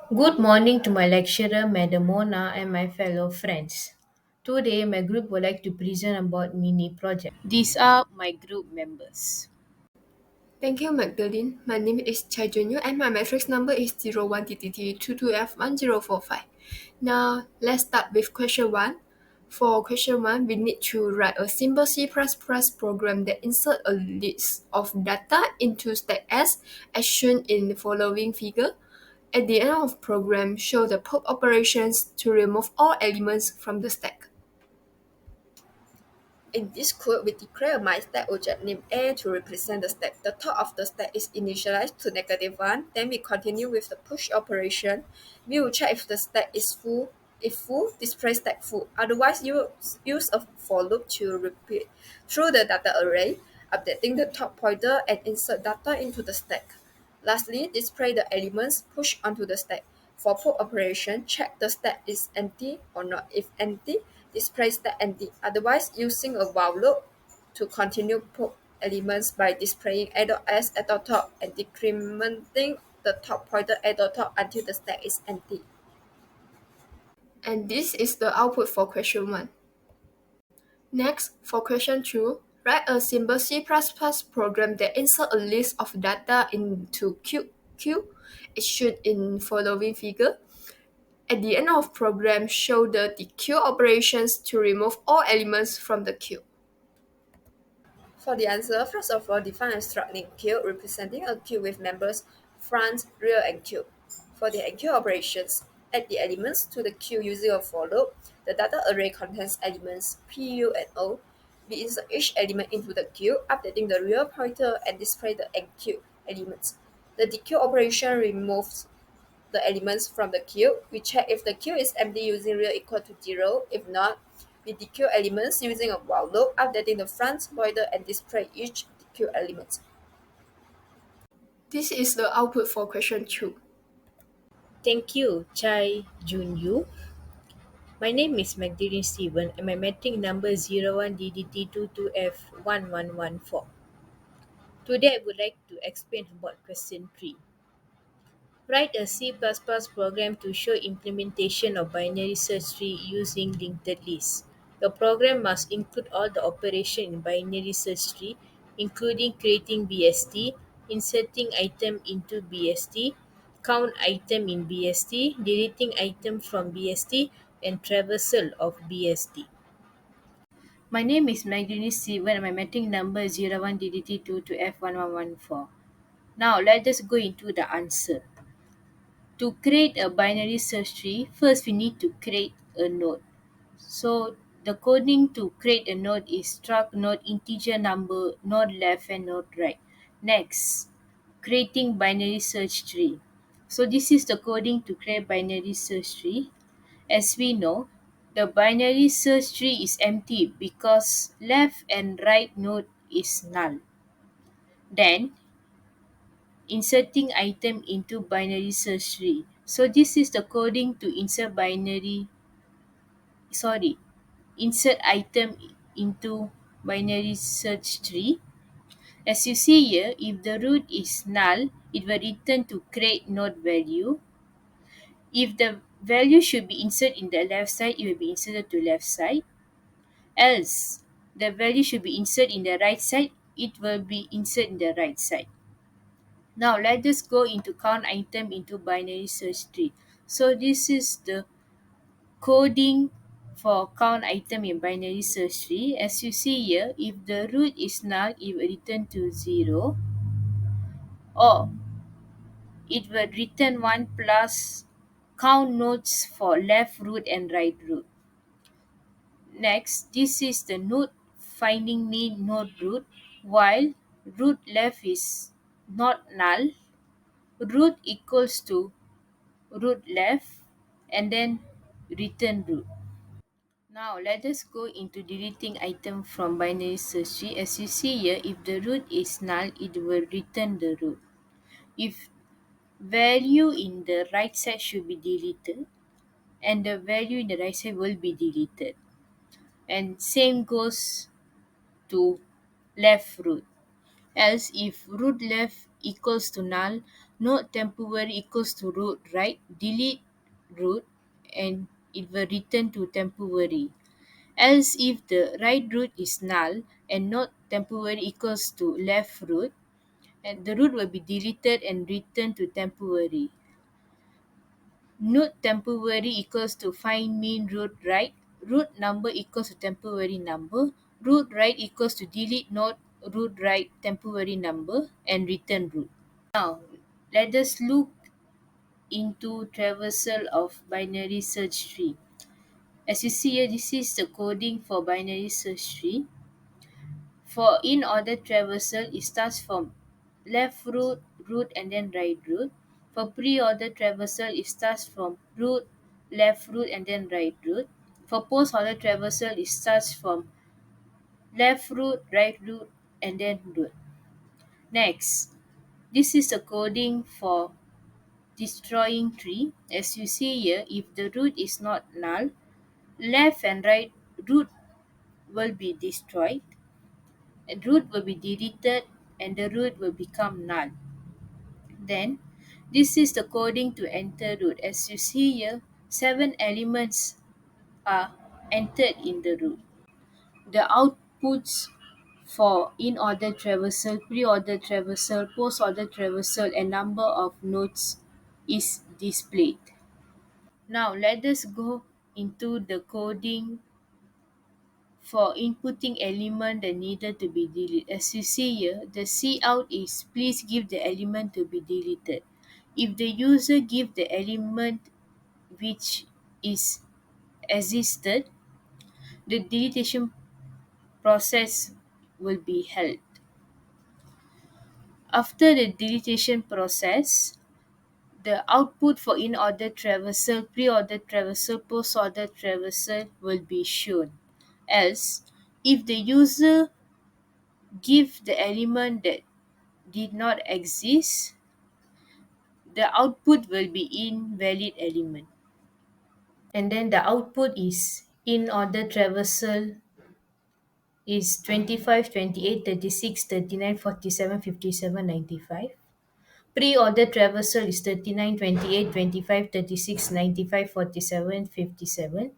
Good morning to my lecturer, Madam Mona, and my fellow friends. Today, my group would like to present about mini project. These are my group members. Thank you, Magdalene. My name is Chai Junyu and my matrix number is 01TTT22F1045. Now, let's start with question 1. For question 1, we need to write a simple C++ program that insert a list of data into stack S as shown in the following figure. At the end of program, show the pop operations to remove all elements from the stack. In this code, we declare a myStack object named A to represent the stack. The top of the stack is initialized to -1. Then we continue with the push operation. We will check if the stack is full. If full, display stack full. Otherwise, use a for loop to repeat through the data array, updating the top pointer and insert data into the stack. Lastly, display the elements pushed onto the stack. For put operation, check the stack is empty or not. If empty, display stack empty. Otherwise, using a while loop to continue put elements by displaying a.s at the top and decrementing the top pointer at the top until the stack is empty. And this is the output for question 1. Next, for question 2, write a simple C++ program that insert a list of data into queue. It's shown in following figure. At the end of program, show the queue operations to remove all elements from the queue. For the answer, first of all, define a struct named queue representing a queue with members front, rear, and queue. For the enqueue operations, add the elements to the queue using a for loop. The data array contains elements P, U, and O. We insert each element into the queue, updating the rear pointer and display the enqueue elements. The dequeue operation removes the elements from the queue. We check if the queue is empty using real equal to 0. If not, we dequeue elements using a while loop, updating the front pointer and display each dequeue element. This is the output for question 2. Thank you, Chai Junyu. My name is Magdalene Steven, and my metric number is 01DDT22F1114. Today, I would like to explain about question 3. Write a C++ program to show implementation of binary search tree using linked list. The program must include all the operation in binary search tree, including creating BST, inserting item into BST, count item in BST, deleting item from BST, and traversal of BST. My name is Magdalene Steven and my metric number is 01DDT22F1114. Now let us go into the answer. To create a binary search tree, first we need to create a node. So the coding to create a node is struct node integer number, node left and node right. Next, creating binary search tree. So this is the coding to create binary search tree. As we know, the binary search tree is empty because left and right node is null. Then inserting item into binary search tree. So this is the coding to insert item into binary search tree. As you see here, if the root is null, it will return to create node value. If the value should be inserted in the left side, it will be inserted to left side. Else, the value should be inserted in the right side, it will be inserted in the right side. Now let us go into count item into binary search tree. So this is the coding for count item in binary search tree. As you see here, if the root is null, it will return to 0, or it will return 1 plus count nodes for left root and right root. Next, this is the node finding main node root. While root left is not null, root equals to root left and then return root. Now let us go into deleting item from binary search tree. As you see here, if the root is null, it will return the root. If value in the right side should be deleted, and the value in the right side will be deleted. And same goes to left root. Else if root left equals to null, Not temporary equals to root right. Delete root and it will return to temporary. Else if the right root is null and not temporary equals to left root, and the root will be deleted and return to temporary. Note temporary equals to find mean root right. Root number equals to temporary number. Root right equals to delete not root right temporary number and return root. Now let us look into traversal of binary search tree. As you see here, this is the coding for binary search tree. For in-order traversal, it starts from left root, root, and then right root. For pre-order traversal, it starts from root, left root, and then right root. For post-order traversal, it starts from left root, right root, and then root. Next, this is the coding for destroying tree. As you see here, if the root is not null, left and right root will be destroyed, and root will be deleted, and the root will become null. Then, this is the coding to enter root. As you see here, 7 elements are entered in the root. The outputs for in-order traversal, pre-order traversal, post-order traversal, and number of nodes is displayed. Now, let us go into the coding for inputting element that needed to be deleted. As you see here, the cout is please give the element to be deleted. If the user give the element which is existed, the deletion process will be held. After the deletion process, the output for in-order traversal, pre-order traversal, post-order traversal will be shown. Else, if the user give the element that did not exist, the output will be invalid element. And then the output is in order traversal is 25, 28, 36, 39, 47, 57, 95. Pre-order traversal is 39, 28, 25, 36, 95, 47, 57.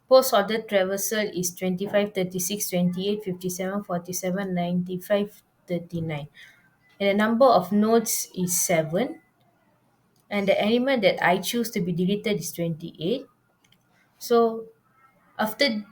Post-order traversal is 25, 36, 28, 57, 47, 95, 39. And the number of nodes is 7. And the element that I choose to be deleted is 28. So after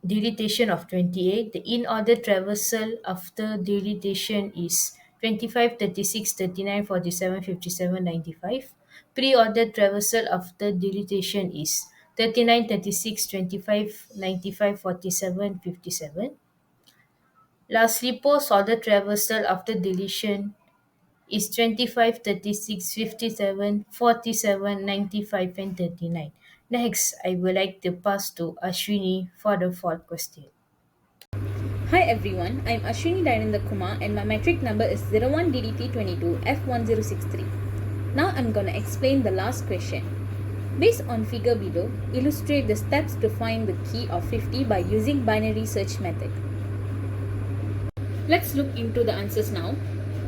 deletion of 28, the in-order traversal after deletion is 25, 36, 39, 47, 57, 95. Pre-order traversal after deletion is 39, 36, 25, 95, 47, 57. Lastly, post-order traversal after deletion is 25, 36, 57, 47, 95, and 39. Next, I would like to pass to Ashwini for the fourth question. Hi everyone, I'm Ashwini Dayananda Kumar and my metric number is 01DDT22F1063. Now I'm gonna explain the last question. Based on figure below, illustrate the steps to find the key of 50 by using binary search method. Let's look into the answers now.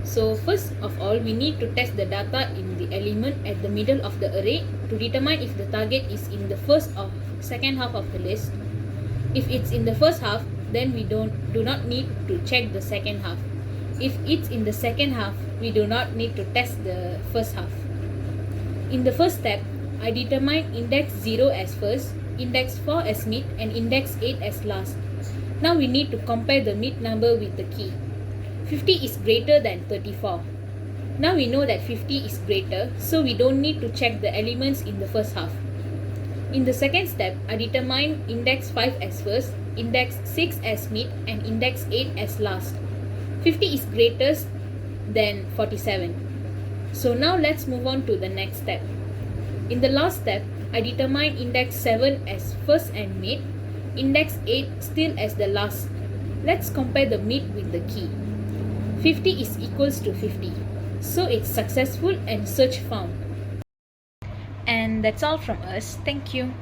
So first of all, we need to test the data in the element at the middle of the array to determine if the target is in the first or second half of the list. If it's in the first half, then we do not need to check the second half. If it's in the second half, we do not need to test the first half. In the first step, I determine index 0 as first, index 4 as mid, and index 8 as last. Now we need to compare the mid number with the key. 50 is greater than 34. Now we know that 50 is greater, so we don't need to check the elements in the first half. In the second step, I determine index 5 as first, index 6 as mid, and index 8 as last. 50 is greater than 47. So now let's move on to the next step. In the last step, I determine index 7 as first and mid, index 8 still as the last. Let's compare the mid with the key. 50 is equals to 50. So it's successful and search found. And that's all from us. Thank you.